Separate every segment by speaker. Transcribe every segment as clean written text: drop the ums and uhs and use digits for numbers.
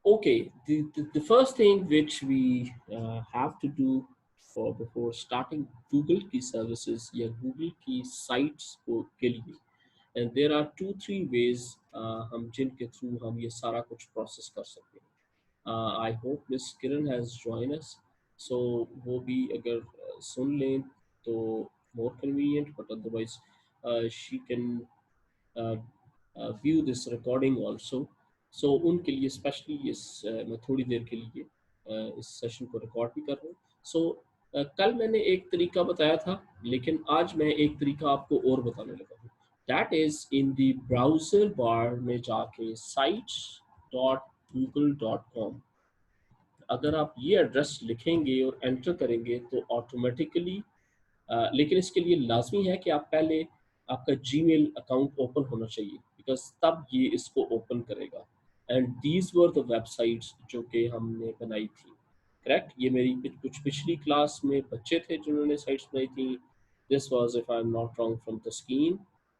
Speaker 1: Okay, the first thing which we have to do for before starting Google की services या Google की sites को के लिए, and there are two three ways हम जिनके through हम ये सारा कुछ process कर सकते हैं. I hope Miss Kiran has joined us. So वो भी अगर सुन लें तो more convenient, but otherwise she can uh, view this recording also. So उनके लिए स्पेशली इस मैं थोड़ी देर के लिए इस सेशन को रिकॉर्ड भी कर रहा हूँ. सो कल मैंने एक तरीका बताया था, लेकिन आज मैं एक तरीका आपको और बताने लगा हूँ. That is in the browser bar में जाके sites.google.com, अगर आप ये एड्रेस लिखेंगे और एंटर करेंगे तो ऑटोमेटिकली, लेकिन इसके लिए लाजमी है कि आप पहले आपका जीमेल अकाउंट ओपन होना चाहिए, बिकॉज तब ये इसको ओपन करेगा. And these were the websites जो कि हमने बनाई थी. करेक्ट, ये मेरी कुछ पिछली क्लास में बच्चे थे जिन्होंने साइट्स बनाई थी. This was, if I am not wrong, from Taskeen,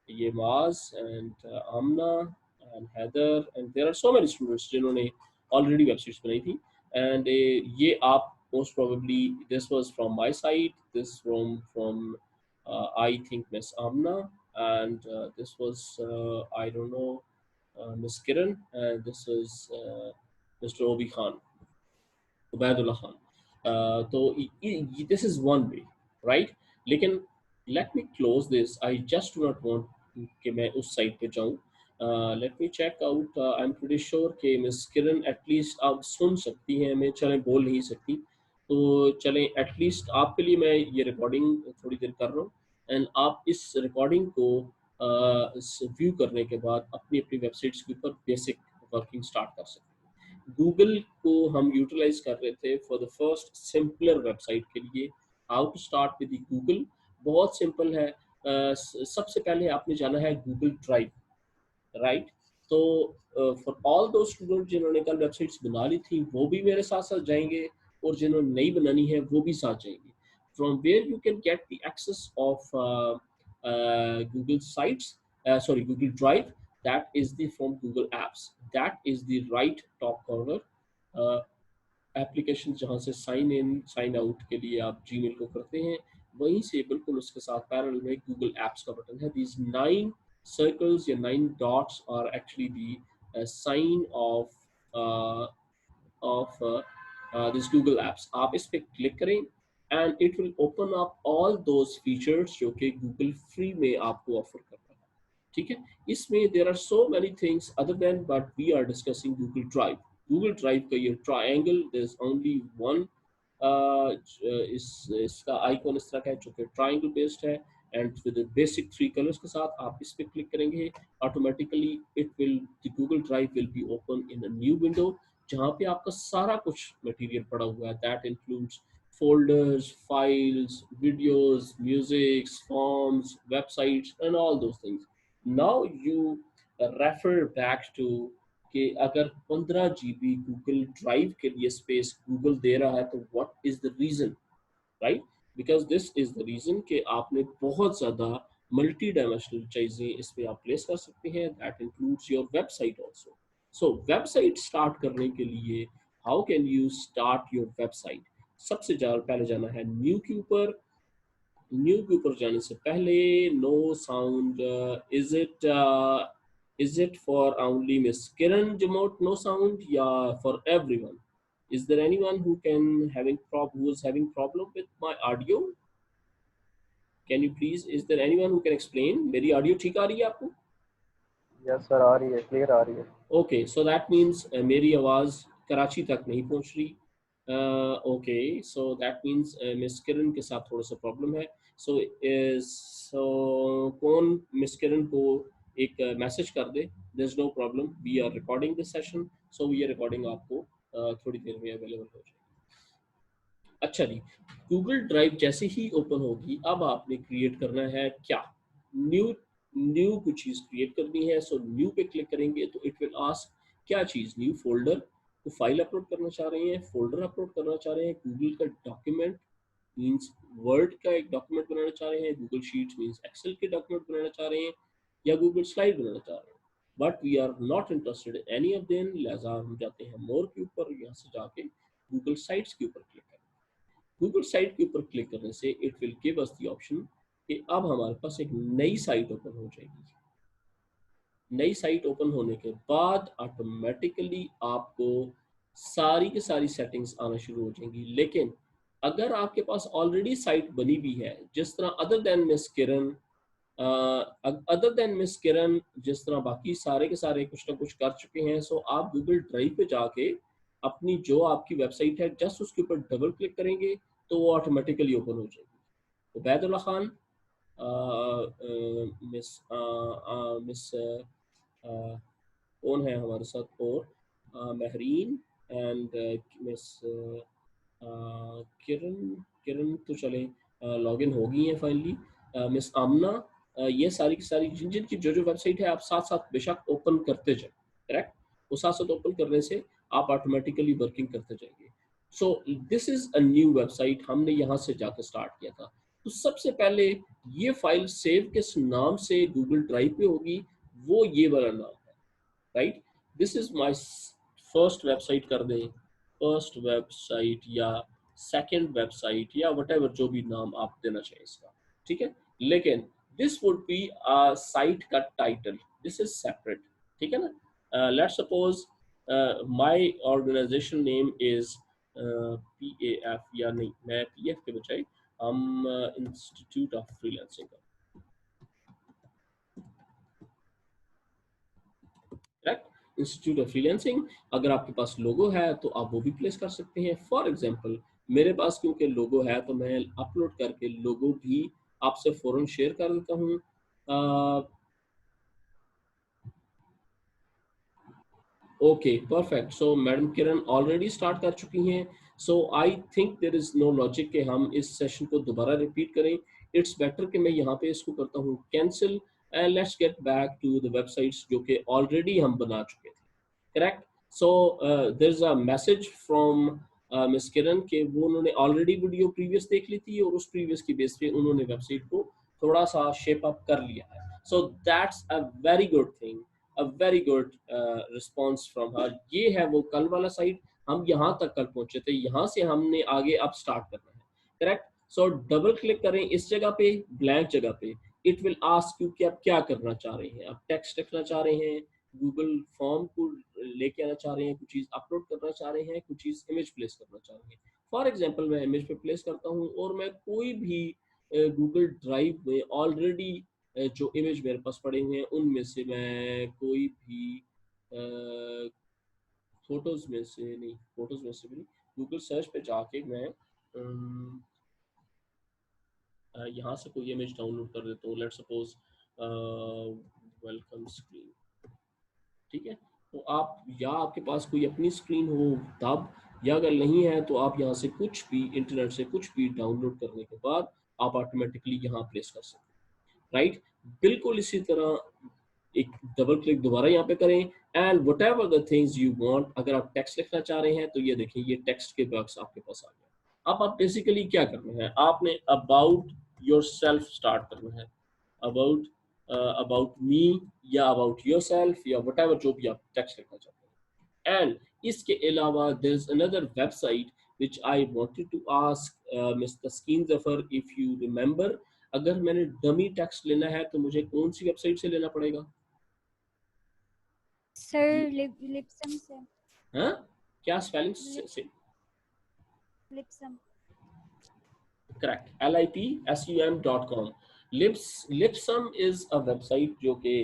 Speaker 1: ये Maaz and Aamna and Haider, and there are so many students जिन्होंने ऑलरेडी वेबसाइट्स बनाई थी. एंड ये आप most probably this was from my side, this from I think Miss Amna, and this was I don't know, Miss Kiran, and this was Mr. Obi Khan, Ubaidullah Khan. So this is one way, right? लेकिन let me close this. I just do not want कि मैं उस side पे जाऊँ. Let me check out. I'm pretty sure कि Miss Kiran at least आप सुन सकती हैं हमें, चलें बोल नहीं सकती तो चलें एटलीस्ट आपके लिए मैं ये रिकॉर्डिंग थोड़ी देर कर रहा हूँ. एंड आप इस रिकॉर्डिंग को व्यू करने के बाद अपनी अपनी वेबसाइट्स के ऊपर बेसिक वर्किंग स्टार्ट कर सकते हैं. गूगल को हम यूटिलाइज कर रहे थे for the first simpler website के लिए. How to start with Google, बहुत सिंपल है. सबसे पहले आपने जाना है गूगल ड्राइव, राइट. तो फॉर ऑल दो स्टूडेंट जिन्होंने कल वेबसाइट्स बना ली थी वो भी मेरे साथ साथ जाएंगे, और जिन्होंने नई बनानी है वो भी साथ जाएंगे. From where you can get the access of Google sites, sorry, Google Drive. That is the from Google Apps. That is the right top corner. Application जहाँ से साइन इन साइन आउट के लिए आप जीमेल को करते हैं, वहीं से बिल्कुल उसके साथ पैरेलल में गूगल एप्स का बटन है. दीज 9 सर्कल्स या 9 dots are actually the sign of this Google apps. आप इस पे क्लिक करें and it will open up all those features जो कि गूगल फ्री में आपको ऑफर करता है. ठीक है, इसमें there are so many things other than, but we are discussing Google Drive. Google Drive का ये triangle, there is only one, इसका आइकॉन इस तरह का है जो कि ट्रायंगल बेस्ड है, एंड विद बेसिक 3 कलर्स के साथ आप इस पे क्लिक करेंगे automatically it will, the Google Drive will be open in a new window जहाँ पे आपका सारा कुछ मटेरियल पड़ा हुआ है. That includes folders, files, videos, music, forms, websites, and all those things. Now you refer back to कि अगर 15 GB गूगल ड्राइव के लिए स्पेस गूगल दे रहा है तो what is the reason, right. Because this is the reason कि आपने बहुत ज़्यादा मल्टी डायमेंशनल चीज़ें इस पे आप प्लेस कर सकते हैं. That includes your website also. So website start करने के लिए how can you start your website. सबसे ज़्यादा पहले जाना है न्यू के ऊपर. न्यू के ऊपर जाने से पहले no sound, is it for only miss Kiran जमोट नो साउंड या for everyone? Is there anyone who can who is having problem with my audio? Can you please? Is there anyone who can explain? मेरी audio ठीक आ रही है आपको?
Speaker 2: Yes sir, आ रही है, clear आ रही है.
Speaker 1: Okay, so that means मेरी आवाज़ कराची तक नहीं पहुंच रही. Okay, so that means miss Kiran के साथ थोड़ा सा प्रॉब्लम है. So कौन मिस किरण को एक मैसेज कर दे. There's no problem. We are recording this session, so ये recording आपको थोड़ी देर में अवेलेबल हो जाएगी. अच्छा जी, गूगल ड्राइव जैसे ही ओपन होगी अब आपने क्रिएट करना है क्या, न्यू. न्यू कुछ चीज़ क्रिएट करनी है. सो न्यू पे क्लिक करेंगे तो इट विल आस्क क्या चीज़, न्यू फोल्डर, तो फाइल अपलोड करना चाह रहे हैं, फोल्डर अपलोड करना चाह रहे हैं, गूगल का डॉक्यूमेंट मीन्स वर्ड का एक डॉक्यूमेंट बनाना चाह रहे हैं, गूगल शीट्स मीन्स एक्सेल के डॉक्यूमेंट बनाना चाह रहे हैं, या गूगल स्लाइड बनाना चाह रहे हैं. But we are not interested in any of them, लिहाजा हम जाते हैं मोर के ऊपर, यहाँ से जाके गूगल साइट्स के ऊपर क्लिक करें। गूगल साइट के ऊपर क्लिक करने से it will give us the option कि अब हमारे पास एक नई साइट ओपन हो जाएगी। नई साइट ओपन होने के बाद ऑटोमेटिकली आपको सारी की सारी सेटिंग्स आना शुरू हो जाएंगी। लेकिन अगर आपके पास ऑलरेडी साइट बनी हुई है, जिस तरह अदर देन मिस किरण जिस तरह बाकी सारे के सारे कुछ ना कुछ कर चुके हैं, सो आप गूगल ड्राइव पे जाके अपनी जो आपकी वेबसाइट है जस्ट उसके ऊपर डबल क्लिक करेंगे तो वो ऑटोमेटिकली ओपन हो जाएगी। उबैदुल्ला खान, मिस मिस कौन है हमारे साथ, और महरीन एंड मिस किरण, किरण तो चले लॉग इन हो गई हैं फाइनली, मिस आमना, ये सारी की सारी जिन जिन की जो जो वेबसाइट है आप साथ साथ बेशक ओपन करते जाए, करेक्ट, वो साथ साथ ओपन करने से आप ऑटोमेटिकली वर्किंग करते जाएंगे। So this is a new website, हमने यहाँ से जाकर स्टार्ट किया था। तो सबसे पहले ये फाइल सेव किस नाम से गूगल ड्राइव पे होगी, वो ये वाला नाम है, right. This is my first website कर दें, फर्स्ट वेबसाइट या सेकंड वेबसाइट या वटेवर जो भी नाम आप देना चाहें इसका, ठीक है। लेकिन this would be a site का टाइटल, दिस इज सेपरेट, ठीक है ना। Let's suppose my organisation name is PAF, या नहीं, मैं PF के बजाय हम institute of freelancing, correct, institute of freelancing. अगर आपके पास लोगो है तो आप वो भी प्लेस कर सकते हैं। फॉर एग्जांपल मेरे पास क्योंकि लोगो है तो मैं अपलोड करके लोगो भी आपसे फौरन शेयर कर देता हूँ। Okay perfect, so madam Kiran already start कर चुकी हैं। So I think there is no logic कि हम इस सेशन को दोबारा रिपीट करें। इट्स बेटर कि मैं यहाँ पे इसको करता हूँ cancel, and let's get back to the websites जो कि ऑलरेडी हम बना चुके थे, correct. So there is a message from miss Kiran के वो उन्होंने ऑलरेडी वीडियो प्रीवियस देख ली थी और उस प्रीवियस की बेस पे उन्होंने वेबसाइट को थोड़ा सा शेप अप कर लिया है। So that's a very good thing, a very good response from her. ये है वो कल वाला साइट, हम यहाँ तक कल पहुंचे थे, यहाँ से हमने आगे अब स्टार्ट करना है, करेक्ट। सो डबल क्लिक करें इस जगह पे, ब्लैंक जगह पे, इट विल आस्क यू कि आप क्या करना चाह रहे हैं। आप टेक्स्ट लिखना चाह रहे हैं, गूगल फॉर्म को लेके आना चाह रहे हैं, कुछ चीज़ अपलोड करना चाह रहे हैं, कुछ चीज़ इमेज प्लेस करना चाह रहे हैं। फॉर एग्जांपल मैं इमेज पे प्लेस करता हूँ और मैं कोई भी गूगल ड्राइव में ऑलरेडी जो इमेज मेरे पास पड़े हुए हैं उनमें से मैं कोई भी फोटोज में से नहीं, फोटोज में से भी नहीं, गूगल सर्च पे जाके मैं यहाँ से कोई इमेज डाउनलोड कर देता हूँ। लेट्स सपोज वेलकम स्क्रीन, ठीक है। तो आप या आपके पास कोई अपनी स्क्रीन हो तब, या अगर नहीं है तो आप यहाँ से कुछ भी इंटरनेट से कुछ भी डाउनलोड करने के बाद आप ऑटोमेटिकली यहाँ प्लेस कर सकते हैं, राइट। बिल्कुल इसी तरह एक डबल क्लिक दोबारा यहाँ पे करें, and what ever the things you want, अगर आप टेक्स्ट लिखना चाह रहे हैं तो ये देखिए ये टेक्स्ट के बॉक्स आपके पास आ गया। अब आप बेसिकली क्या करना है, आपने अबाउट योर सेल्फ स्टार्ट करना है, अबाउट अबाउट मी या अबाउट योर सेल्फ या वट एवर जो भी आप टेक्स्ट लिखना चाहते हैं। एंड इसके अलावा there is another website which I wanted to ask Ms. Taskin Zafar if you remember, अगर मैंने डमी टेक्स्ट लेना है तो मुझे कौन सी वेबसाइट से लेना पड़ेगा
Speaker 3: सर? लिप्सम से।
Speaker 1: हाँ, क्या स्पेलिंग से?
Speaker 3: Lipsum,
Speaker 1: correct, lipsum.com। Lipsum is a website जो कि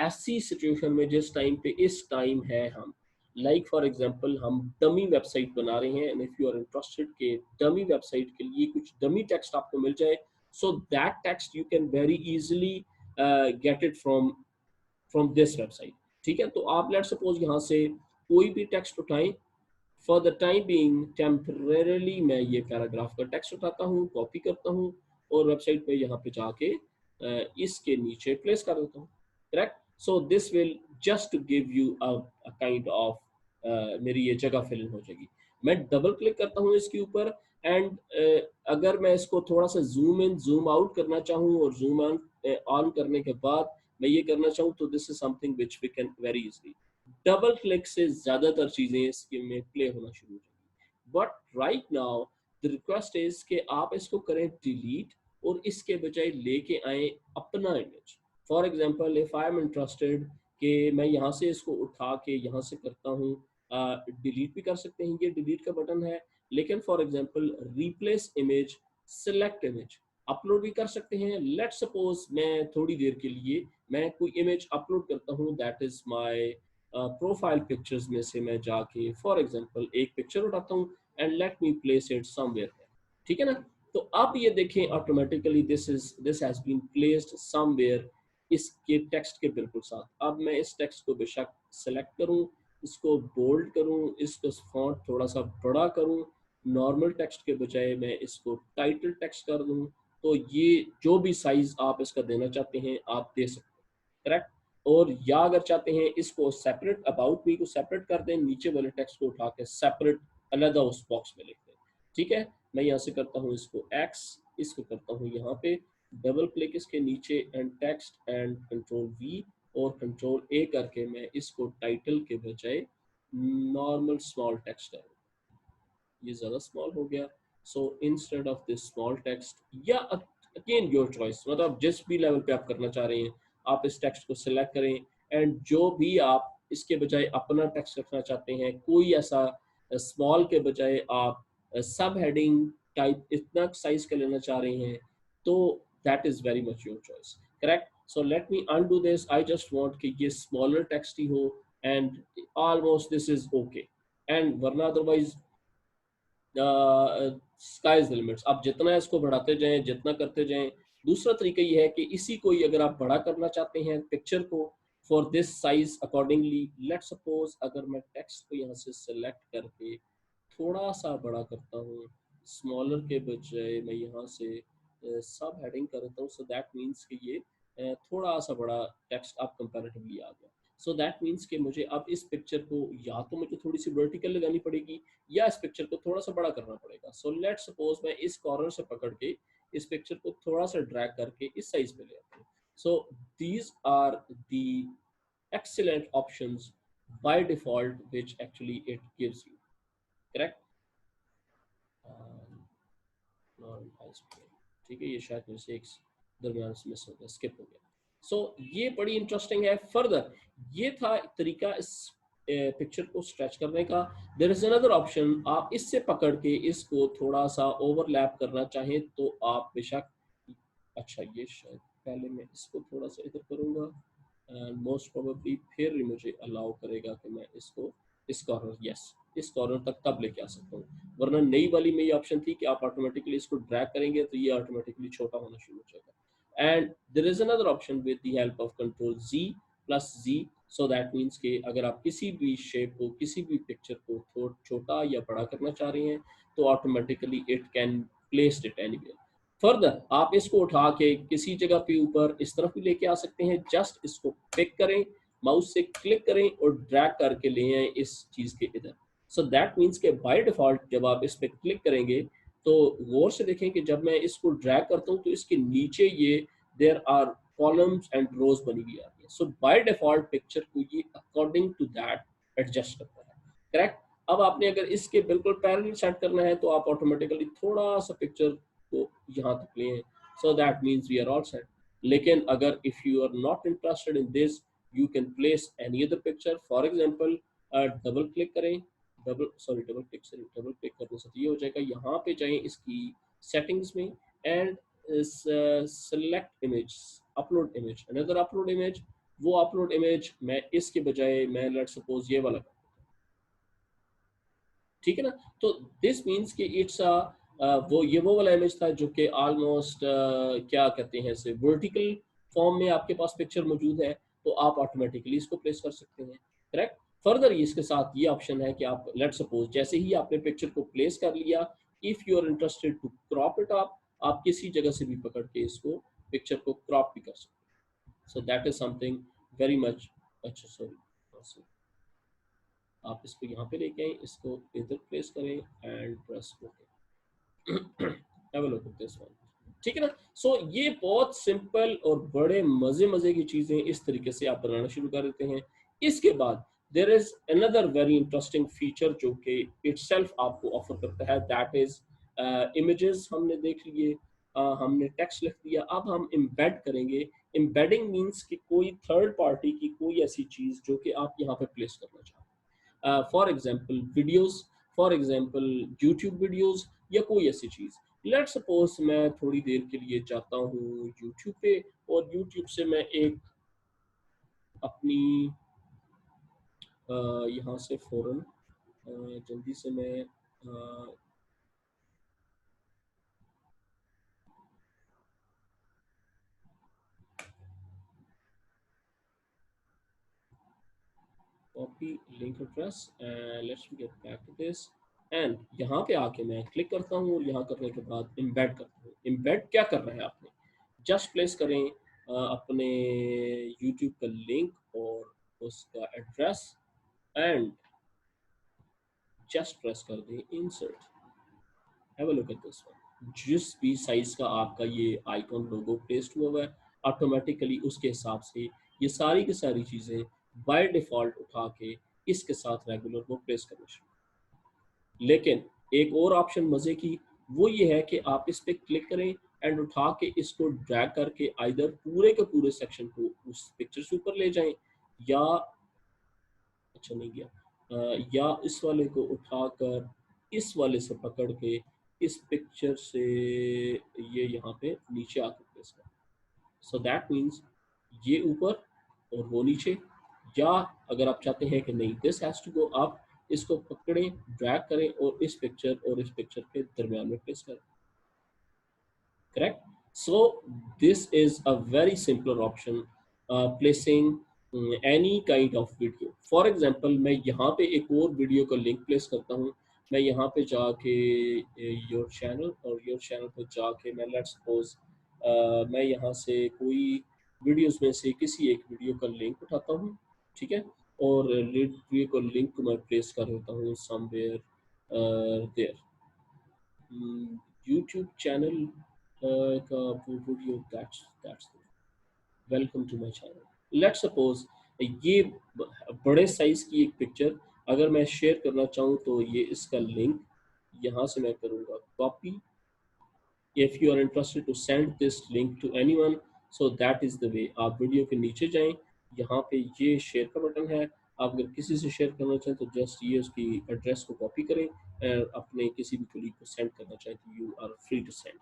Speaker 1: ऐसी सिचुएशन में जिस टाइम पे इस टाइम है हम, लाइक फॉर एग्जांपल हम डमी वेबसाइट बना रहे हैं, and if you are interested के डमी वेबसाइट के लिए कुछ डमी टेक्स्ट आपको मिल जाए, so that text you can very easily get it from this website, ठीक है। तो आप लेट सपोज यहाँ से कोई भी टेक्स्ट उठाएं, for the time being temporarily मैं ये पैराग्राफ का टेक्स्ट उठाता हूँ, कॉपी करता हूँ और वेबसाइट पे यहाँ पे जाके इसके नीचे प्लेस कर देता हूँ, correct. So this will just give you a kind of, मेरी ये जगह फिल इन हो जाएगी। मैं डबल क्लिक करता हूँ इसके ऊपर, एंड अगर मैं इसको थोड़ा सा जूम इन जूम आउट करना चाहूँ और जूम ऑन करने के बाद मैं ये करना चाहूँ तो this is something which we can very easily. Double click से ज़्यादातर चीज़ें इसके में प्ले होना शुरू हो जाएंगी। But right now the request is कि आप इसको करें डिलीट और इसके बजाय लेके आए अपना image. For example if I am interested कि मैं यहाँ से इसको उठा के यहाँ से करता हूँ, डिलीट भी कर सकते हैं, ये डिलीट का बटन है। लेकिन for example replace image, select image, upload भी कर सकते हैं। लेट सपोज मैं थोड़ी देर के लिए मैं कोई इमेज अपलोड करता हूँ, that is my profile pictures में से मैं जाके फॉर एग्जांपल एक पिक्चर उठाता हूँ and let me place it somewhere, ठीक है ना। तो अब ये देखें automatically this has been placed somewhere इसके टेक्स्ट के बिल्कुल साथ। अब मैं इस टेक्स्ट को बेशक सेलेक्ट करूँ, इसको बोल्ड करूँ, इसको फॉन्ट थोड़ा सा बड़ा करूँ, नॉर्मल टेक्स्ट के बजाय मैं इसको टाइटल टेक्स्ट कर दूँ, तो ये जो भी साइज आप इसका देना चाहते हैं आप दे सकते हैं, करेक्ट। और या अगर चाहते हैं इसको सेपरेट, अबाउट मी को सेपरेट कर दें, नीचे वाले टेक्स्ट को उठा के सेपरेट अलग उस बॉक्स में लिख दें, ठीक है। मैं यहाँ से करता हूँ इसको एक्स, इसको करता हूँ यहाँ पे डबल क्लिक इसके नीचे and text and control we और कंट्रोल ए करके मैं इसको टाइटल के बजाय नॉर्मल स्मॉल टेक्स्ट है, ये ज़्यादा स्मॉल हो गया। So instead of this small text, या अगेन योर चॉइस, मतलब जिस भी लेवल पे आप करना चाह रहे हैं आप इस टेक्स्ट को सिलेक्ट करें एंड जो भी आप इसके बजाय अपना टेक्स्ट रखना चाहते हैं, कोई ऐसा स्मॉल के बजाय आप सब हेडिंग टाइप इतना साइज का लेना चाह रहे हैं, तो that is very much your choice, correct. So let me undo this, I just want कि ये स्मॉलर टेक्स्ट ही हो and almost this is okay. And वरना otherwise sky is the limits, आप जितना इसको बढ़ाते जाएं, जितना करते जाएं। दूसरा तरीका ये है कि इसी को ही अगर आप बड़ा करना चाहते हैं पिक्चर को for this size accordingly, let suppose अगर मैं टेक्स्ट को यहाँ से सेलेक्ट करके थोड़ा सा बड़ा करता हूँ, स्मॉलर के बजाय मैं यहाँ से सब हेडिंग करता हूँ, सो दैट मीन्स कि ये थोड़ा सा बड़ा टेक्स्ट अब कंपैरेटिवली आ गया। सो दैट मीन्स कि मुझे अब इस पिक्चर को या तो मुझे थोड़ी सी वर्टिकल लगानी पड़ेगी या इस पिक्चर को थोड़ा सा बड़ा करना पड़ेगा। सो लेट सपोज मैं इस कॉर्नर से पकड़ के इस पिक्चर को थोड़ा सा ड्रैग करके इस साइज पे ले आता हूँ। So these are the excellent options by default which actually it gives you, correct। ठीक है, ये शायद मेरे से एक दरमियान से मिस हो गया, स्किप हो गया। सो ये बड़ी इंटरेस्टिंग है। फर्दर ये था तरीका इस पिक्चर को स्ट्रेच करने का। देयर इज अनदर ऑप्शन, आप इससे पकड़ के इसको थोड़ा सा ओवरलैप करना चाहें तो आप बेशक, अच्छा ये शायद पहले मैं इसको थोड़ा सा इधर करूँगा एंड मोस्ट प्रोबेबली फिर मुझे अलाउ करेगा कि मैं इसको इस कॉर्नर, यस इस कॉर्नर तक तब लेके आ सकता हूँ। वरना नई वाली में ये ऑप्शन थी कि आप ऑटोमेटिकली इसको ड्रैग करेंगे तो ये ऑटोमेटिकली छोटा होना शुरू हो जाएगा। And there is another option with the help of control G plus G, so that means कि अगर आप किसी भी शेप को, किसी भी पिक्चर को छोटा या बड़ा करना चाह रहे हैं तो automatically it can place it anywhere. Further आप इसको उठा के किसी जगह पे ऊपर इस तरफ भी लेके आ सकते हैं, जस्ट इसको पिक करें, माउस से क्लिक करें और ड्रैग करके ले आए इस चीज के इधर। सो दैट मीन्स के बाय डिफॉल्ट जब आप इस पे क्लिक करेंगे तो गौर से देखें कि जब मैं इसको ड्रैग करता हूँ तो इसके नीचे ये देयर आर कॉलम्स एंड रोज बनी हुई आ रही है। सो बाय डिफॉल्ट पिक्चर को ये अकॉर्डिंग टू दैट एडजस्ट करता है, करेक्ट। अब आपने अगर इसके बिल्कुल पैरेलल सेट करना है तो आप ऑटोमेटिकली थोड़ा सा पिक्चर को यहाँ तक ले, so that means we are all set. लेकिन अगर if you are not interested in this, you can place any other picture. For example double click करें, डबल क्लिक से डबल क्लिक करने से ये हो जाएगा, यहाँ पे जाएं इसकी सेटिंग्स में and select image, upload image, another upload image. वो अपलोड इमेज मैं इसके बजाय मैं लेट सपोज ये वाला, ठीक है ना। तो दिस मीन्स कि इट्स वो वाला इमेज था जो कि ऑलमोस्ट क्या कहते हैं इसे, वर्टिकल फॉर्म में आपके पास पिक्चर मौजूद है, तो आप ऑटोमेटिकली इसको प्लेस कर सकते हैं, करेक्ट। फर्दर इसके साथ ये ऑप्शन है कि आप लेट सपोज जैसे ही आपने पिक्चर को प्लेस कर लिया, if you are interested to crop it up, आप किसी जगह से भी पकड़ के इसको पिक्चर को क्रॉप भी कर सकते हैं। सो that is something very much, अच्छा सॉरी, आप इसको यहाँ पे लेके आए, इसको इधर प्लेस करें and press okay. Have a look at this one, ठीक है ना। सो ये बहुत सिंपल और बड़े मजे मजे की चीजें इस तरीके से आप बनाना शुरू कर देते हैं। इसके बाद there is another very interesting feature जो कि इटसेल्फ आपको ऑफर करता है, दैट इज इमेजेस हमने देख लिए, हमने टेक्स्ट लिख दिया, अब हम एम्बेड करेंगे। एम्बेडिंग मीन्स कि कोई थर्ड पार्टी की कोई ऐसी चीज जो कि आप यहाँ पे प्लेस करना चाहते हैं, for example videos, for example YouTube videos या कोई ऐसी चीज। लेट्स सपोज मैं थोड़ी देर के लिए जाता हूँ यूट्यूब पे और यूट्यूब से मैं एक अपनी यहाँ से फौरन जल्दी से मैं copy link address, let's get back to this, and यहाँ पे आके मैं क्लिक करता हूँ और यहाँ करने के बाद एम्बेड करता हूँ। एम्बेड क्या करना है आपने, जस्ट प्लेस करें अपने यूट्यूब का लिंक और उसका एड्रेस एंड जस्ट प्रेस कर दें insert. Have a look at this one, जिस भी साइज का आपका ये आइकॉन लोगो पेस्ट हुआ है ऑटोमेटिकली उसके हिसाब से ये सारी की सारी चीज़ें बाय डिफ़ॉल्ट उठा के इसके साथ रेगुलर वो प्लेस करना शुरू। लेकिन एक और ऑप्शन मज़े की वो ये है कि आप इस पर क्लिक करें एंड उठा के इसको ड्रैग करके आइदर पूरे के पूरे सेक्शन को उस पिक्चर से ऊपर ले जाएं, या अच्छा नहीं गया, या इस वाले को उठाकर इस वाले से पकड़ के इस पिक्चर से ये यहाँ पे नीचे आकर प्लेस कर। सो दैट मीन्स ये ऊपर और वो नीचे, या अगर आप चाहते हैं कि नहीं this has to go up, इसको पकड़ें ड्रैग करें और इस पिक्चर के दरमियान में प्लेस करें। Correct. So this is a very simpler option, placing any kind of video. For example, मैं यहाँ पे एक और वीडियो का लिंक प्लेस करता हूँ। मैं यहाँ पे जाके योर चैनल और योर चैनल पे जाके मैं लेट्स सपोज मैं यहाँ से कोई वीडियोस में से किसी एक वीडियो का लिंक उठाता हूँ, ठीक है, और वीडियो का लिंक को मैं प्लेस कर देता हूँ समवेयर देयर, यूट्यूब चैनल का video, that's welcome to my channel. Let's suppose ये बड़े साइज की एक पिक्चर अगर मैं शेयर करना चाहूँ तो ये इसका लिंक यहाँ से मैं करूँगा copy. If you are interested to send this link to anyone, so that is the way, आप वीडियो के नीचे जाएं, यहाँ पे ये शेयर का बटन है, आप अगर किसी से शेयर करना चाहें तो जस्ट ये उसकी एड्रेस को कॉपी करें और अपने किसी भी कलीग को सेंड करना चाहें तो you are free to send,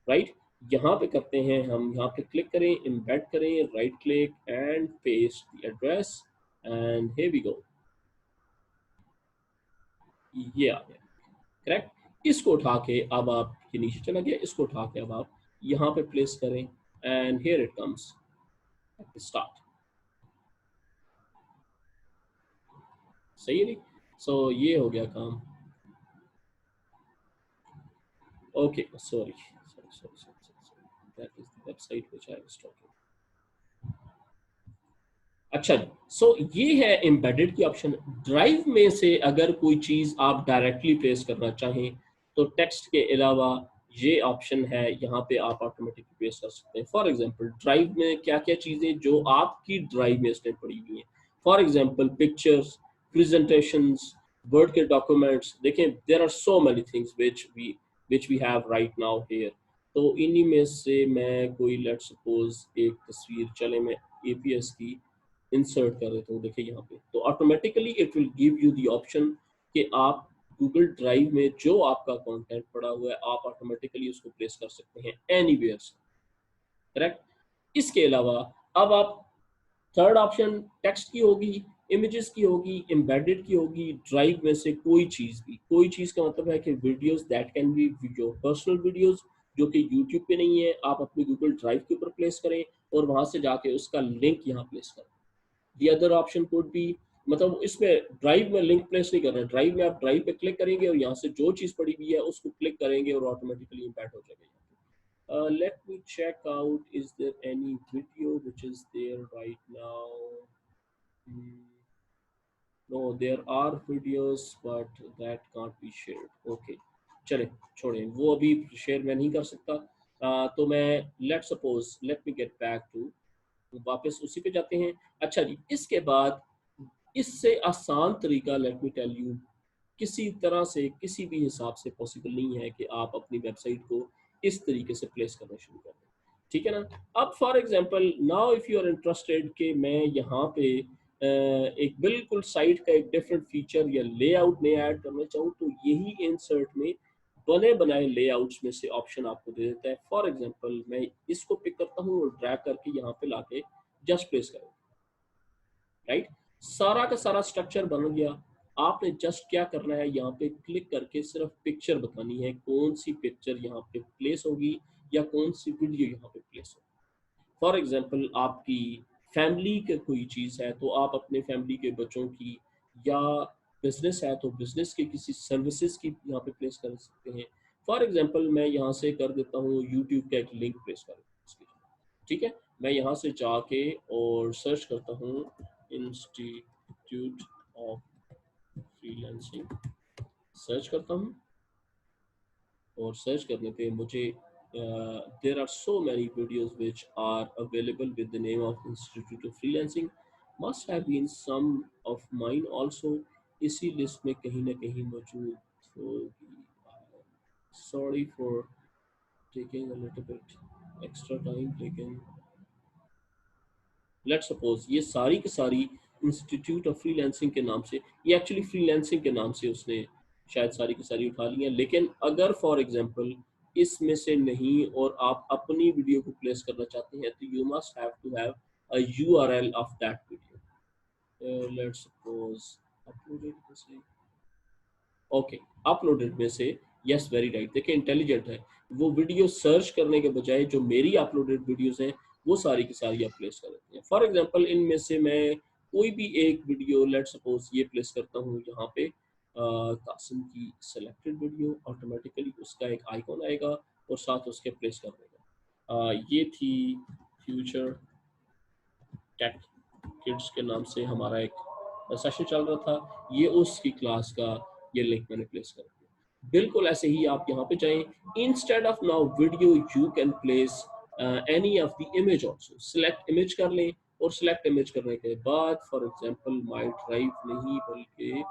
Speaker 1: right. यहाँ पे करते हैं हम, यहाँ पे क्लिक करें, इम्बेड करें, right click and paste the address and here we go, ये आ गया, करेक्ट। इसको उठा के अब आप ये नीचे चला गया, इसको उठा के अब आप यहाँ पे प्लेस करें and here it comes start, सही है नहीं। सो ये हो गया काम। Okay sorry that is the website which I was talking. अच्छा, सो ये है एम्बेडेड की ऑप्शन। ड्राइव में से अगर कोई चीज आप डायरेक्टली प्लेस करना चाहें तो टेक्स्ट के अलावा ये ऑप्शन है, यहाँ पे आप ऑटोमेटिकली प्लेस कर सकते हैं। फॉर एग्जांपल ड्राइव में क्या क्या चीजें जो आपकी ड्राइव में स्टोर पड़ी हुई हैं, for example pictures, presentations, word के डॉक्यूमेंट्स, देखें there are so many things which we have right now here. तो इन्हीं में से मैं कोई लेट्स सपोज एक तस्वीर, चले मैं एपीएस की इंसर्ट कर देता हूँ, देखिए यहाँ पे, तो automatically it will give you the option कि आप गूगल ड्राइव में जो आपका कंटेंट पड़ा हुआ है आप ऑटोमेटिकली उसको प्लेस कर सकते हैं एनीवेयर से, करेक्ट। इसके अलावा अब आप थर्ड ऑप्शन टेक्स्ट की होगी, इमेजेस की होगी, एम्बेडेड की होगी, ड्राइव में से कोई चीज़ भी, कोई चीज़ का मतलब है कि videos that can be your personal videos जो कि यूट्यूब पे नहीं है, आप अपनी गूगल ड्राइव के ऊपर प्लेस करें और वहां से जाके उसका लिंक यहाँ प्लेस करें। The other option could be, मतलब इसमें ड्राइव में लिंक प्लेस नहीं करना, ड्राइव में आप ड्राइव पे क्लिक करेंगे और यहाँ से जो चीज़ पड़ी हुई है उसको क्लिक करेंगे और ऑटोमेटिकली इम्पैक्ट हो जाएगा। Let me check out, is there any video which is there right now? Hmm, no, there are videos but that can't be shared. Okay, चले छोड़ें, वो अभी शेयर मैं नहीं कर सकता। तो मैं let me get back to, वापस उसी पे जाते हैं। अच्छा जी, इसके बाद इससे आसान तरीका लेट मी टेल यू, किसी तरह से किसी भी हिसाब से पॉसिबल नहीं है कि आप अपनी वेबसाइट को इस तरीके से प्लेस करना शुरू कर दें, ठीक है ना। अब for example now if you are interested कि मैं यहाँ पे एक बिल्कुल साइट का एक डिफरेंट फीचर या लेआउट में ऐड करना चाहूँ, तो यही इंसर्ट में बने बनाए लेआउट्स में से ऑप्शन आपको दे देता है। फॉर एग्जांपल मैं इसको पिक करता हूँ और ड्रैग करके यहाँ पे लाके जस्ट प्लेस करूँ, राइट। सारा का सारा स्ट्रक्चर बन गया। आपने जस्ट क्या करना है, यहाँ पे क्लिक करके सिर्फ पिक्चर बतानी है, कौन सी पिक्चर यहाँ पे प्लेस होगी या कौन सी वीडियो यहाँ पे प्लेस होगी। फॉर एग्जांपल आपकी फैमिली की कोई चीज़ है तो आप अपने फैमिली के बच्चों की, या बिजनेस है तो बिजनेस के किसी सर्विसेज की यहाँ पे प्लेस कर सकते हैं। फॉर एग्जांपल मैं यहाँ से कर देता हूँ यूट्यूब का एक लिंक प्लेस कर देता हूँ, ठीक है। मैं यहाँ से जाके और सर्च करता हूँ इंस्टीट्यूट ऑफ फ्रीलांसिंग, सर्च करता हूँ और सर्च करने पे मुझे there are so many videos which are available with the name of institute of freelancing, must have been some of mine also, इसी लिस्ट में कहीं ना कहीं मौजूद होगी। Sorry for taking a little bit extra time, लेकिन let's suppose ये सारी की सारी इंस्टीट्यूट ऑफ फ्रीलांसिंग के नाम से, ये एक्चुअली फ्रीलांसिंग के नाम से उसने शायद सारी की सारी उठा ली हैं। लेकिन अगर फॉर एग्जांपल इसमें से नहीं और आप अपनी वीडियो को प्लेस करना चाहते हैं तो you must have to have a URL of that video. Let's suppose uploaded, okay, uploaded में से, यस वेरी राइट, देखिए इंटेलिजेंट है वो, वीडियो सर्च करने के बजाय जो मेरी अपलोडेड वीडियोस हैं वो सारी की सारी आप प्लेस कर देते हैं। फॉर एग्जांपल इनमें से मैं कोई भी एक वीडियो लेट सपोज ये प्लेस करता हूँ यहाँ पे, कासिम की सेलेक्टेड वीडियो, ऑटोमेटिकली उसका एक आइकॉन आएगा और साथ उसके प्लेस कर देगा। ये थी फ्यूचर टेक किड्स के नाम से हमारा एक सेशन चल रहा था, ये उसकी क्लास का ये लिंक मैंने प्लेस कर दिया। बिल्कुल ऐसे ही आप यहाँ पे जाएं, instead of now video you can place any of the image also, select image कर लें और सिलेक्ट इमेज करने के बाद फॉर एग्जांपल माई ड्राइव नहीं बल्कि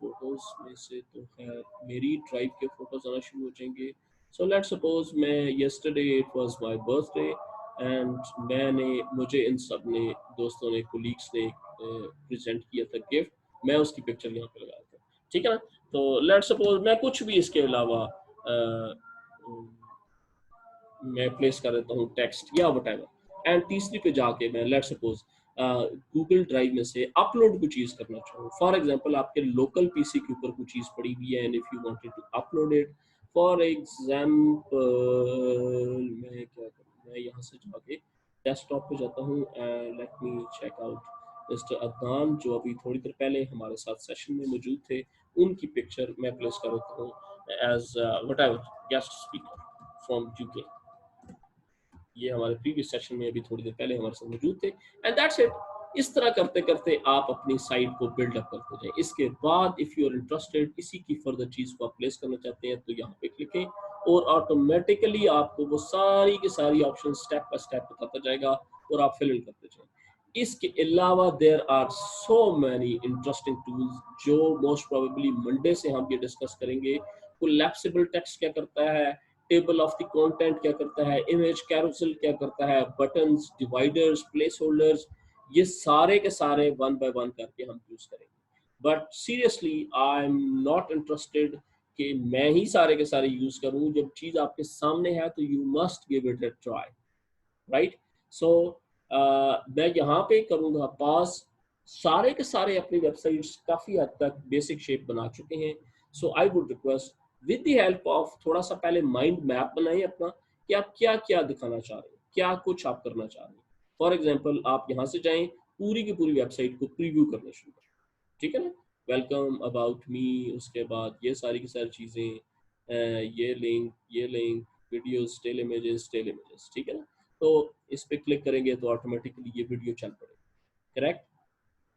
Speaker 1: फोटोज में से तो खैर मेरी ड्राइव के फोटोज आना शुरू हो जाएंगे। सो लेट्स सपोज मैं yesterday it was my birthday and मुझे इन सब ने दोस्तों ने कोलीग्स ने प्रेजेंट किया था गिफ्ट, मैं उसकी पिक्चर यहाँ पे लगाया था, ठीक है ना। तो लेट्स सपोज मैं कुछ भी इसके अलावा मैं प्लेस कर देता हूँ टेक्स्ट या वट एंड तीसरी पे जाके मैं लेट सपोज गूगल ड्राइव में से अपलोड कोई चीज़ करना चाहूँ। फॉर एग्जांपल आपके लोकल पीसी के ऊपर कोई चीज़ पड़ी हुई है and if you wanted to upload it, for example मैं क्या करूँ, मैं यहाँ से जाके डेस्कटॉप पे जाता हूँ and let me check out mister Adnan जो अभी थोड़ी देर पहले हमारे साथ सेशन में मौजूद थे, उनकी पिक्चर मैं प्लेस कर देता हूँ as whatever guest speaker from UK. ये हमारे प्रीवियस सेशन में अभी थोड़ी देर पहले हमारे साथ मौजूद थे एंड दैट्स इट। इस तरह करते करते आप अपनी साइट को बिल्ड अप करते जाएं। इसके बाद इफ़ यू आर इंटरेस्टेड इसी की फर्दर चीज़ को आप प्लेस करना चाहते हैं तो यहाँ पे क्लिकें और ऑटोमेटिकली आपको वो सारी की सारी ऑप्शन स्टेप बाय स्टेप बताता जाएगा और आप फिल इन करते जाएं। इसके अलावा there are so many interesting tools जो मोस्ट प्रोबेबली मंडे से हम ये डिस्कस करेंगे। कोलैप्सिबल टेक्स्ट क्या करता है, टेबल ऑफ द कंटेंट क्या करता है, इमेज कैरोसेल क्या करता है, बटन्स, डिवाइडर्स, प्लेस होल्डर्स, ये सारे के सारे वन बाय वन करके हम यूज करेंगे। But seriously I am not interested कि मैं ही सारे के सारे यूज करूं, जब चीज आपके सामने है तो you must give it a try, right. So मैं यहाँ पे करूँगा पास, सारे के सारे अपनी वेबसाइट्स काफ़ी हद तक बेसिक शेप बना चुके हैं। So I would request with the help of थोड़ा सा पहले माइंड मैप बनाएं अपना कि आप क्या क्या दिखाना चाह रहे हैं, क्या कुछ आप करना चाह रहे हैं। फॉर एग्जाम्पल आप यहाँ से जाएं, पूरी की पूरी वेबसाइट को प्रीव्यू करना शुरू करें, ठीक है ना। वेलकम, अबाउट मी, उसके बाद ये सारी की सारी चीज़ें, ये लिंक, वीडियोस, टेल इमेजेस, ठीक है ना। तो इस पे क्लिक करेंगे तो ऑटोमेटिकली ये वीडियो चल पड़ेगी, करेक्ट।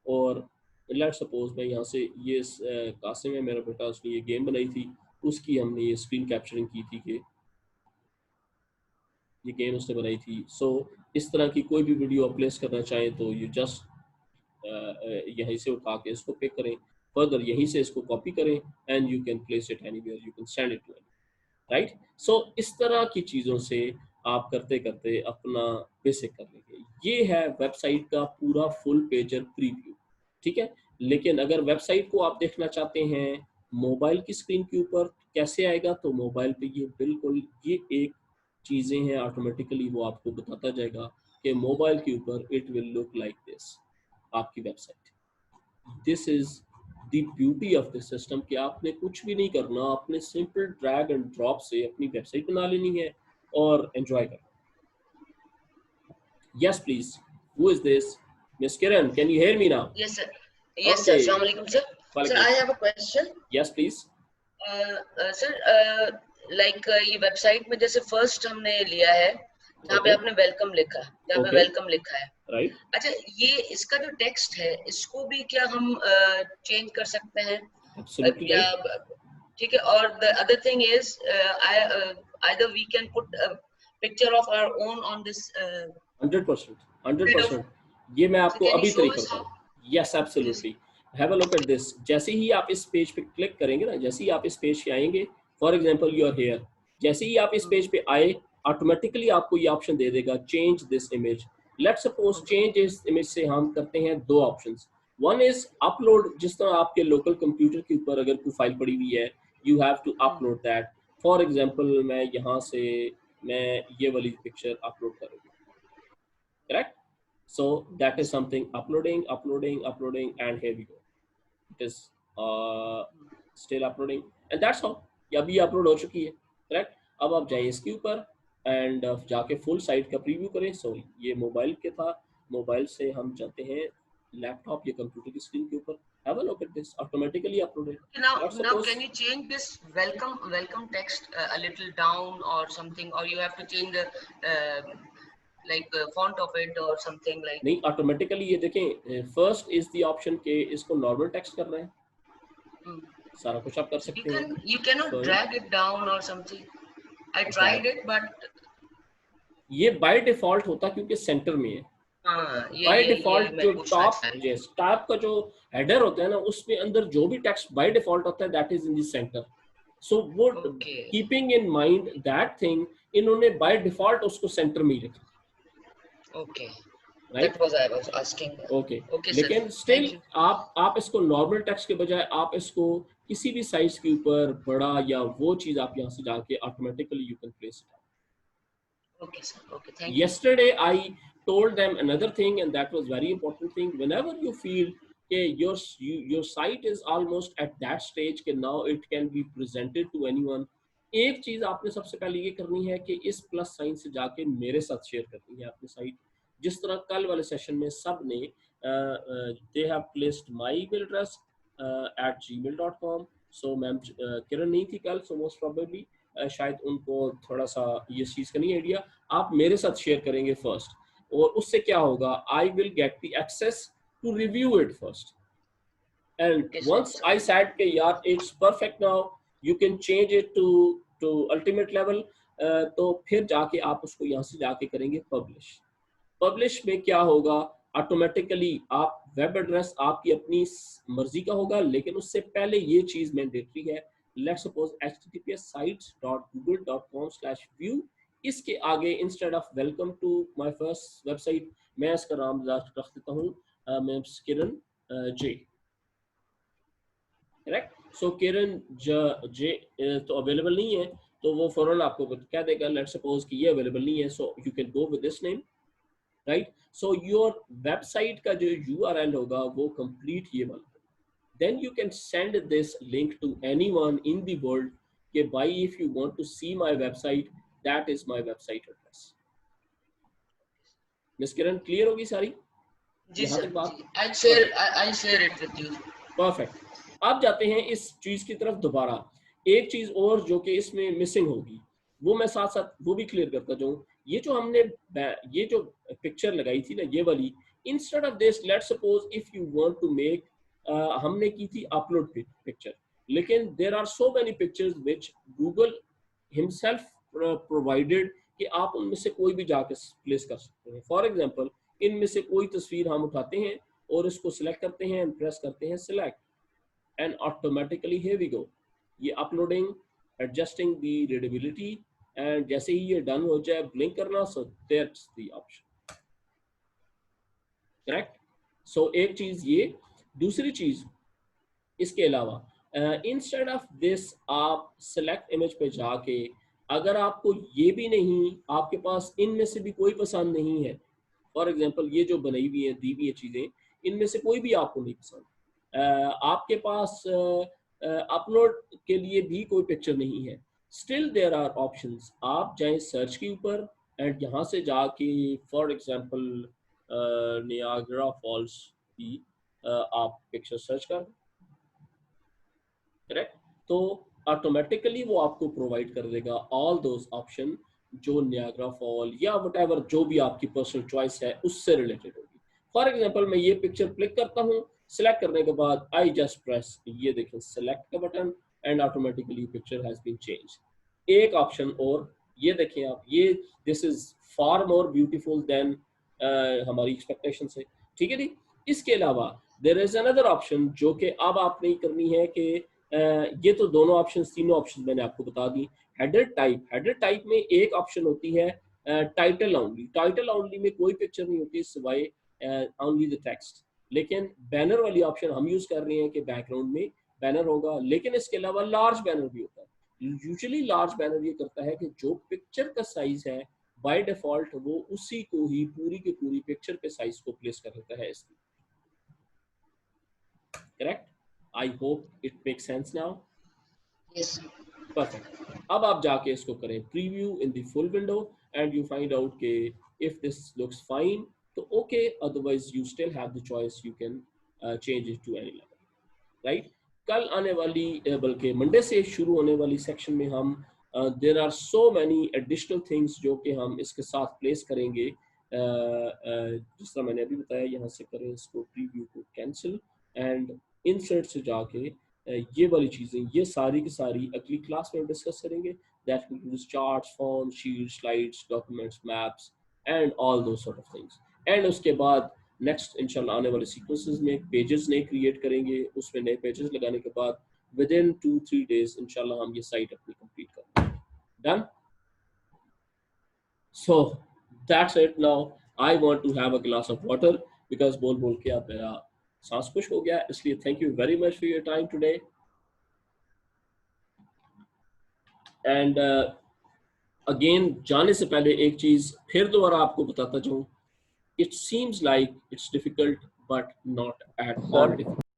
Speaker 1: और लेट सपोज मैं यहाँ से ये कासिम है मेरा बेटा, उसने ये गेम बनाई थी, उसकी हमने ये स्क्रीन कैप्चरिंग की थी कि ये गेम उसने बनाई थी। सो इस तरह की कोई भी वीडियो आप प्लेस करना चाहें तो यू जस्ट यहीं से उठा के इसको पिक करें, फर्दर यहीं से इसको कॉपी करें and you can place it anywhere, you can send it to right. So इस तरह की चीज़ों से आप करते करते अपना बेसिक कर लेंगे। ये है वेबसाइट का पूरा फुल पेजर प्रीव्यू, ठीक है। लेकिन अगर वेबसाइट को आप देखना चाहते हैं मोबाइल की स्क्रीन के ऊपर कैसे आएगा, तो मोबाइल पे ये बिल्कुल ये एक चीज़ें हैं ऑटोमेटिकली वो आपको बताता जाएगा कि मोबाइल के ऊपर it will look like this आपकी website. This is the beauty of this system कि आपने कुछ भी नहीं करना, आपने सिंपल ड्रैग एंड ड्रॉप से अपनी वेबसाइट बना लेनी है और एंजॉय करना। Yes please, who is this? Miss Kiran, can you hear me now?
Speaker 4: Yes, sir. Yes, sir. Assalamu alaikum, sir. Sir, I have a question.
Speaker 1: Yes please.
Speaker 4: Sir, ये website में जैसे फर्स्ट हमने लिया है जहाँ पे आपने वेलकम लिखा, जहाँ पे वेलकम लिखा है,
Speaker 1: राइट।
Speaker 4: अच्छा ये इसका जो टेक्स्ट है इसको भी क्या हम चेंज कर सकते हैं?
Speaker 1: एब्सोल्युटली
Speaker 4: या ठीक है। और the other thing is either we can put a picture of our own on this
Speaker 1: 100%। ये मैं आपको अभी तरीका बताऊं। Yes absolutely, have a look at this. जैसे ही आप इस पेज पे क्लिक करेंगे ना, जैसे ही आप इस पेज पे आएंगे, for example you are here, जैसे ही आप इस पेज पे आए ऑटोमेटिकली आपको ये ऑप्शन दे देगा change this image. Let's suppose change इस इमेज से हम करते हैं दो ऑप्शंस। वन इज अपलोड, जिस तरह आपके लोकल कंप्यूटर के ऊपर अगर कोई फाइल पड़ी हुई है you have to upload that. For example मैं यहाँ से मैं ये वाली पिक्चर अपलोड करूँगी, correct? So that is something uploading, and here we go. It is still uploading and that's all. ये अभी अपलोड हो चुकी है, correct? अब आप जाइए इसके ऊपर एंड जाके फुल साइट का प्रीव्यू करें। सो ये मोबाइल के था, मोबाइल से हम जाते हैं लैपटॉप या कंप्यूटर की स्क्रीन के ऊपर। Have a look at this, automatically uploaded.
Speaker 4: Now can you change this welcome text a little down or something, or you have to change the font of it or something like?
Speaker 1: नहीं, automatically ये देखें first is the option के इसको normal text कर रहे हैं, सारा कुछ आप कर सकते हैं।
Speaker 4: You cannot drag it down or something. I tried it but
Speaker 1: ये बाय डिफॉल्ट होता क्योंकि सेंटर में है। बाय डिफॉल्ट जो टॉप का जो हेडर होता है ना उसमें अंदर जो भी टेक्स्ट बाय डिफॉल्ट होता है that is in the center. So वो keeping in mind that thing इन्होंने बाय डिफॉल्ट उसको सेंटर में ही रखा।
Speaker 4: Okay,
Speaker 1: right,
Speaker 4: that was I was asking.
Speaker 1: Okay
Speaker 4: Okay,
Speaker 1: लेकिन स्टिल आप इसको नॉर्मल टेक्स्ट के बजाय आप इसको किसी भी साइज के ऊपर बड़ा या वो चीज आप यहाँ से जाके automatically you can place it.
Speaker 4: Okay, sir. Okay, thank you.
Speaker 1: Yesterday I told them another thing and that was very important thing. Whenever you feel your site is almost at that stage कि now it can be presented to anyone, एक चीज आपने सबसे पहले ये करनी है कि इस प्लस साइन से जाके मेरे साथ शेयर करनी है अपनी साइट। जिस तरह कल वाले सेशन में सब ने they have placed my email address at gmail.com. so ma'am Kiran नहीं थी कल, so most probably शायद उनको थोड़ा सा ये चीज का नहीं आइडिया। आप मेरे साथ शेयर करेंगे फर्स्ट और उससे क्या होगा, I will get the access to review it first and once I said के यार it's perfect now you can change it to ultimate level, तो फिर जाके आप उसको यहाँ से जाके करेंगे पब्लिश। पब्लिश में क्या होगा, ऑटोमेटिकली आप वेब एड्रेस आपकी अपनी मर्जी का होगा, लेकिन उससे पहले ये चीज मैंडेटरी है। Let's suppose https sites.google.com/view, इसके आगे instead of welcome to my first website मैं इसका नाम रख देता हूँ मैम किरण जे, करेक्ट। सो किरण जे तो अवेलेबल नहीं है तो वो फौरन आपको क्या देगा, लेट्स सपोज कि ये अवेलेबल नहीं है, so you can go with this name, right. So your website का जो URL होगा वो कंप्लीट ये वाला, then you can send this link to anyone in the world कि भाई if you want to see my website that is my website address। Miss Kiran clear होगी सारी?
Speaker 4: जी sir, I'll share it with you।
Speaker 1: Perfect. अब जाते हैं इस चीज की तरफ दोबारा। एक चीज और जो कि इसमें मिसिंग होगी वो मैं साथ साथ वो भी क्लियर करता जाऊं। ये जो हमने ये जो पिक्चर लगाई थी ना ये वाली, instead of this let's suppose if you want to make हमने की थी अपलोड पिक्चर, लेकिन there are so many pictures which Google himself provided कि आप उनमें से कोई भी जाके प्लेस कर सकते हैं। फॉर एग्जांपल इनमें से कोई तस्वीर हम उठाते हैं और इसको सिलेक्ट करते हैं एंड प्रेस करते हैं select, and automatically here we go, ये uploading, adjusting the readability, and जैसे ही ये डन हो जाए ब्लिंक करना, so that's the option, correct. So एक चीज ये, दूसरी चीज इसके अलावा इंस्टेड ऑफ दिस आप सेलेक्ट इमेज पे जाके अगर आपको ये भी नहीं, आपके पास इनमें से भी कोई पसंद नहीं है, फॉर एग्जांपल ये जो बनाई हुई है दी हुई है चीजें, इनमें से कोई भी आपको नहीं पसंद, आपके पास अपलोड के लिए भी कोई पिक्चर नहीं है, स्टिल देयर आर ऑप्शंस। आप जाएं सर्च के ऊपर एंड यहाँ से जाके फॉर एग्जांपल नियाग्रा फॉल्स की आप पिक्चर सर्च कर, करेक्ट, तो ऑटोमेटिकली वो आपको प्रोवाइड कर देगा ऑल दोज ऑप्शन जो नियाग्रा फॉल या व्हाटएवर जो भी आपकी पर्सनल चॉइस है उससे रिलेटेड होगी। फॉर एग्जांपल मैं ये पिक्चर क्लिक करता हूँ, सिलेक्ट करने के बाद आई जस्ट प्रेस, ये देखें सेलेक्ट का button and automatically picture has been change. एक ऑप्शन और ये देखें आप, ये this is far more beautiful than हमारी एक्सपेक्टेशन से, ठीक है जी। इसके अलावा देयर इज अनदर ऑप्शन जो कि अब आपने करनी है कि ये तो दोनों ऑप्शन, तीनों ऑप्शन मैंने आपको बता दी। हेडर टाइप, हेडर टाइप में एक ऑप्शन होती है टाइटल ओनली, टाइटल ओनली में कोई पिक्चर नहीं होती सिवाय ओनली द टेक्स्ट, लेकिन बैनर वाली ऑप्शन हम यूज कर रहे हैं कि बैकग्राउंड में बैनर होगा, लेकिन इसके अलावा लार्ज बैनर भी होता है। यूजुअली लार्ज बैनर ये करता है कि जो पिक्चर का साइज है बाय डिफॉल्ट वो उसी को ही पूरी की पूरी पिक्चर के साइज को प्लेस कर देता है इसकी, correct. I hope it make sense now,
Speaker 4: yes
Speaker 1: perfect. अब आप जाके इसको करें preview in the full window and you find out के इफ दिस लुक्स फाइन तो okay, otherwise you still have the choice, you can change it to any level, right. कल आने वाली बल्कि मंडे से शुरू होने वाली सेक्शन में हम there are so many additional things जो कि हम इसके साथ प्लेस करेंगे, जिस तरह मैंने अभी बताया, यहाँ से करें इसको प्रीव्यू को कैंसिल एंड इंसर्ट से जाके ये वाली चीजें, ये सारी की सारी अगली क्लास में डिस्कस करेंगे, that includes charts, form, sheet, slides, documents, maps and all those sort of things. And उसके बाद नेक्स्ट इंशाल्लाह आने वाले सीक्वेंसेस में पेजेस नए क्रिएट करेंगे, उसमें नए पेजेस लगाने के बाद विद इन 2-3 डेज इंशाल्लाह हम ये साइट अपनी कंप्लीट कर देंगे। Done, so that's it. Now I want to have a glass of water because बोल बोल के आप मेरा सांस खुश हो गया, इसलिए thank you very much for your time today. And again जाने से पहले एक चीज फिर दोबारा आपको बताता जाऊं, it seems like it's difficult but not at all difficult.